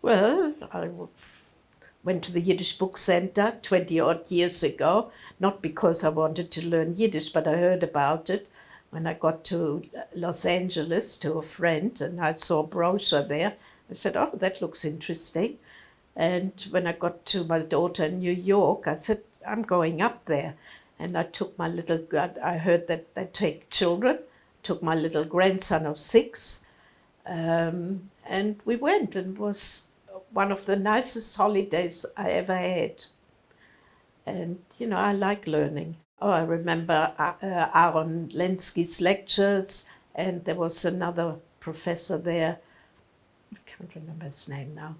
Well, went to the Yiddish Book Center 20-odd years ago, not because I wanted to learn Yiddish, but I heard about it when I got to Los Angeles to a friend, and I saw a brochure there. I said, oh, that looks interesting. And when I got to my daughter in New York, I said, I'm going up there. And I took my I heard that they take children, took my little grandson of 6, and we went, and it was one of the nicest holidays I ever had. And, you know, I like learning. Oh, I remember Aaron Lansky's lectures, and there was another professor there, I can't remember his name now,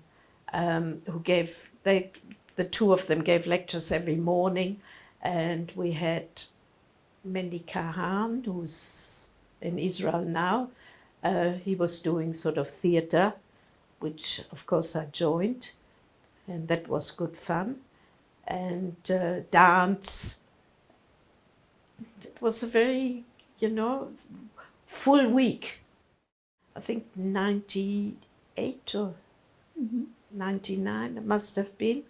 who gave, the two of them gave lectures every morning, and we had Mendy Kahan, who's in Israel now. He was doing sort of theater, which of course I joined, and that was good fun. And dance. It was a very, you know, full week. I think 98 or 99 it must have been.